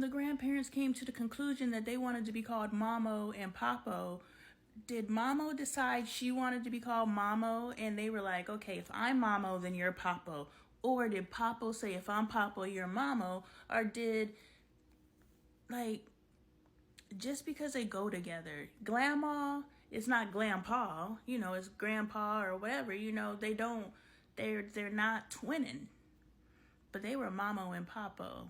when the grandparents came to the conclusion that they wanted to be called Mamo and Papo, did Mamo decide she wanted to be called Mamo and they were like, okay, if I'm Mamo, then you're Papo? Or did Papo say, if I'm Papo, you're Mamo? Or did, like, just because they go together, Grandma, it's not Grandpa, you know, it's Grandpa or whatever, you know, they're not twinning. But they were Mamo and Papo.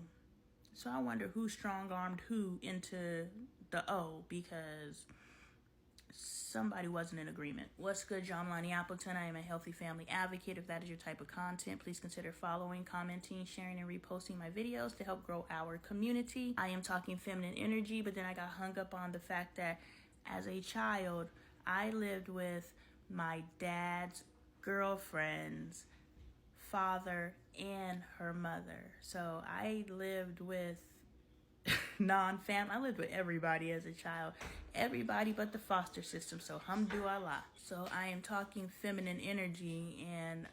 So I wonder who strong-armed who into the O, because somebody wasn't in agreement. What's good, John Lonnie Appleton? I am a healthy family advocate. If that is your type of content, please consider following, commenting, sharing, and reposting my videos to help grow our community. I am talking feminine energy, but then I got hung up on the fact that as a child, I lived with my dad's girlfriend's father and her mother. So I lived with non-family. I lived with everybody as a child. Everybody but the foster system. So hamdulillah. So I am talking feminine energy, and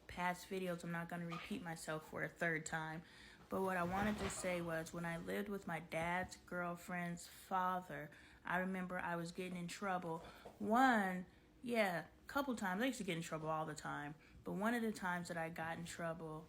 past videos, I'm not going to repeat myself for a third time. But what I wanted to say was, when I lived with my dad's girlfriend's father, I remember I was getting in trouble. A couple times. I used to get in trouble all the time. But one of the times that I got in trouble,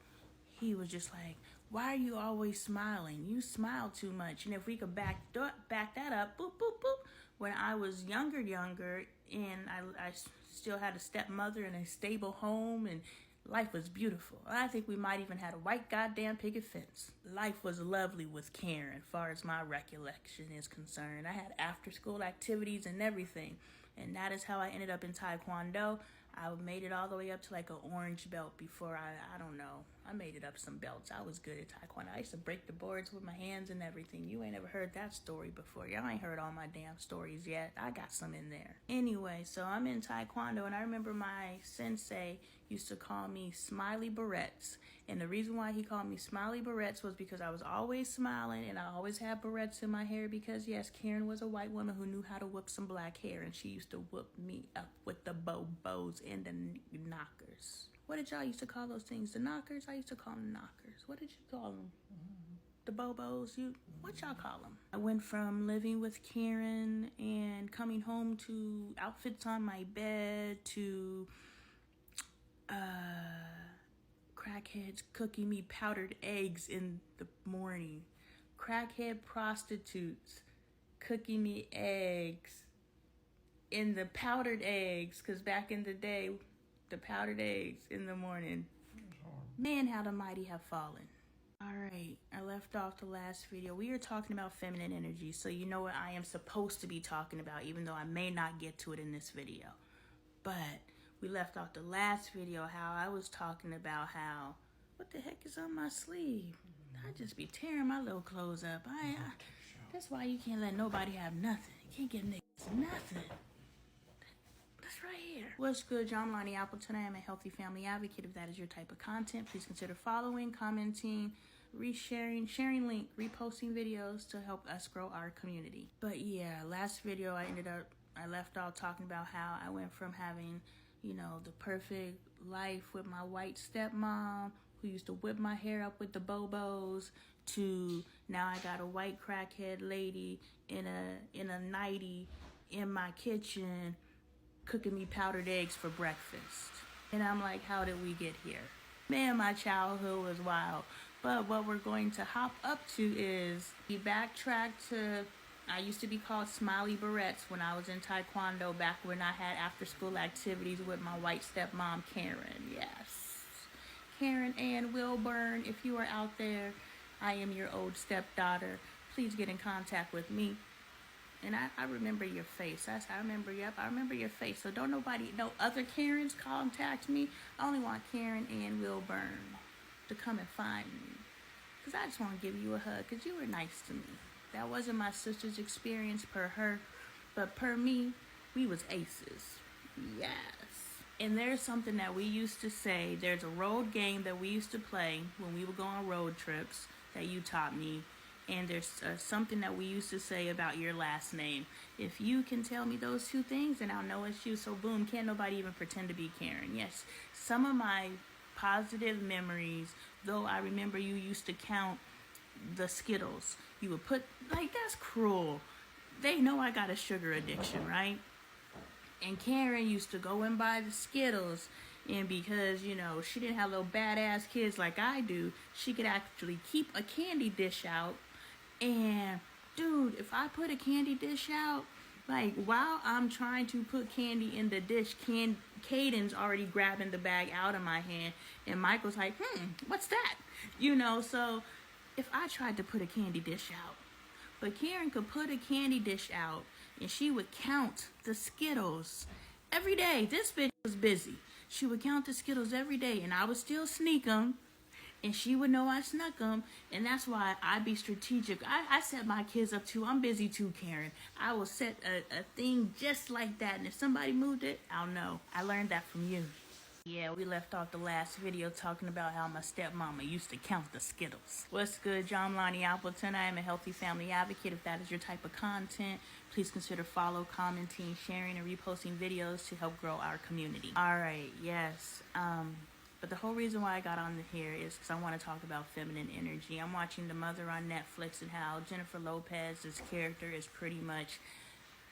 he was just like, why are you always smiling? You smile too much. And if we could back that up, boop, boop, boop. When I was younger, and I still had a stepmother and a stable home, and life was beautiful. I think we might even had a white goddamn picket fence. Life was lovely with Karen, as far as my recollection is concerned. I had after-school activities and everything. And that is how I ended up in Taekwondo. I made it all the way up to like an orange belt before I made it up some belts. I was good at Taekwondo. I used to break the boards with my hands and everything. You ain't ever heard that story before. Y'all ain't heard all my damn stories yet. I got some in there. Anyway, so I'm in Taekwondo, and I remember my sensei used to call me Smiley Barrettes. And the reason why he called me Smiley Barrettes was because I was always smiling, and I always had barrettes in my hair because, yes, Karen was a white woman who knew how to whip some black hair, and she used to whoop me up with the bows and the knockers. What did y'all used to call those things? The knockers? I used to call them knockers. What did you call them? The bobos? What y'all call them? I went from living with Karen and coming home to outfits on my bed to crackheads cooking me powdered eggs in the morning. Crackhead prostitutes cooking me eggs in the powdered eggs, because back in the day, the powdered eggs in the morning. Man, how the mighty have fallen. All right, I left off the last video. We were talking about feminine energy, so you know what I am supposed to be talking about, even though I may not get to it in this video. But we left off the last video how I was talking about how, what the heck is on my sleeve? I just be tearing my little clothes up. That's why you can't let nobody have nothing. You can't give niggas nothing. That's right here. What's good, John Lonnie Appleton? I am a healthy family advocate. If that is your type of content, please consider following, commenting, resharing, sharing link, reposting videos to help us grow our community. But yeah, last video I left off talking about how I went from having, the perfect life with my white stepmom who used to whip my hair up with the bobos, to now I got a white crackhead lady in a nightie in my kitchen cooking me powdered eggs for breakfast. And I'm like, how did we get here? Man, my childhood was wild. But what we're going to hop up to is we backtrack to, I used to be called Smiley Barrettes when I was in Taekwondo, back when I had after school activities with my white stepmom, Karen. Yes. Karen Ann Wilburn, if you are out there, I am your old stepdaughter. Please get in contact with me. And I remember your face. I remember your face. So don't no other Karens contact me. I only want Karen Ann Wilburn to come and find me. Because I just want to give you a hug, because you were nice to me. That wasn't my sister's experience per her, but per me, we was aces. Yes. And there's something that we used to say. There's a road game that we used to play when we would go on road trips that you taught me. And there's something that we used to say about your last name. If you can tell me those two things, then I'll know it's you. So boom, can't nobody even pretend to be Karen. Yes, some of my positive memories, though I remember you used to count the Skittles. You would put, like, that's cruel. They know I got a sugar addiction, right? And Karen used to go and buy the Skittles. And because, you know, she didn't have little badass kids like I do, she could actually keep a candy dish out. And, dude, if I put a candy dish out, like, while I'm trying to put candy in the dish, Caden's already grabbing the bag out of my hand. And Michael's like, what's that? You know, so if I tried to put a candy dish out, but Karen could put a candy dish out, and she would count the Skittles every day. This bitch was busy. She would count the Skittles every day, and I would still sneak them, and she would know I snuck them, and that's why I be strategic. I set my kids up too. I'm busy too, Karen. I will set a thing just like that, and if somebody moved it, I'll know. I learned that from you. Yeah, we left off the last video talking about how my stepmama used to count the Skittles. What's good, John Lonnie Appleton? I am a healthy family advocate. If that is your type of content, please consider follow, commenting, sharing, and reposting videos to help grow our community. Alright, yes. But the whole reason why I got on here is because I want to talk about feminine energy. I'm watching The Mother on Netflix, and how Jennifer Lopez's character is pretty much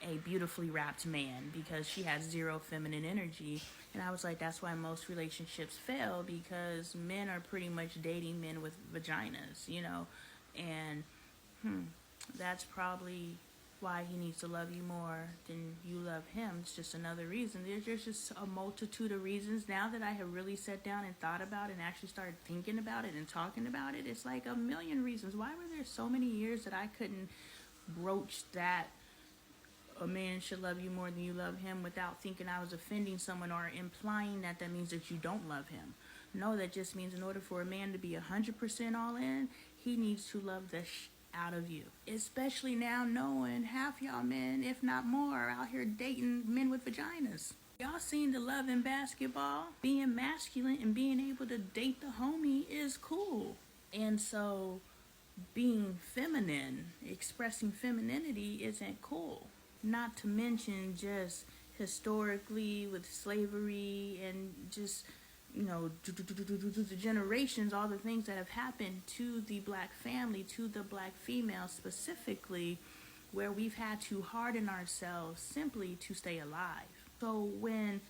a beautifully wrapped man because she has zero feminine energy. And I was like, that's why most relationships fail, because men are pretty much dating men with vaginas, you know. And that's probably why he needs to love you more than you love him. It's just another reason. There's just a multitude of reasons. Now that I have really sat down and thought about it and actually started thinking about it and talking about it, it's like a million reasons. Why were there so many years that I couldn't broach that a man should love you more than you love him without thinking I was offending someone or implying that that means that you don't love him? No, that just means in order for a man to be 100% all in, he needs to love the out of you. Especially now knowing half y'all men, if not more, are out here dating men with vaginas. Y'all seen the love in basketball? Being masculine and being able to date the homie is cool. And so being feminine, expressing femininity isn't cool. Not to mention just historically with slavery and just, you know, the generations, all the things that have happened to the black family, to the black female specifically, where we've had to harden ourselves simply to stay alive. So when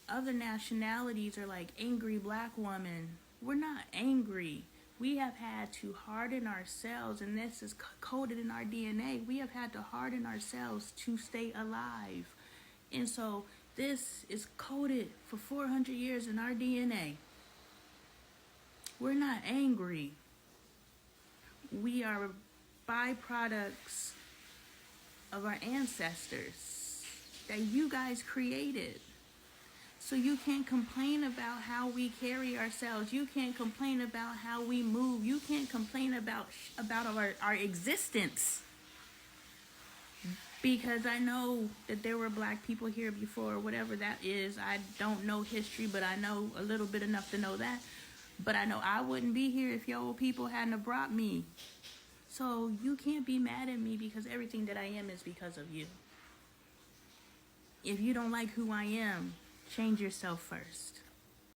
other nationalities are like angry black woman, we're not angry. We have had to harden ourselves, and this is coded in our DNA. We have had to harden ourselves to stay alive. And so this is coded for 400 years in our DNA. We're not angry. We are byproducts of our ancestors that you guys created. So you can't complain about how we carry ourselves. You can't complain about how we move. You can't complain about our existence. Because I know that there were black people here before, whatever that is. I don't know history, but I know a little bit enough to know that. But I know I wouldn't be here if your old people hadn't have brought me. So you can't be mad at me because everything that I am is because of you. If you don't like who I am, change yourself first.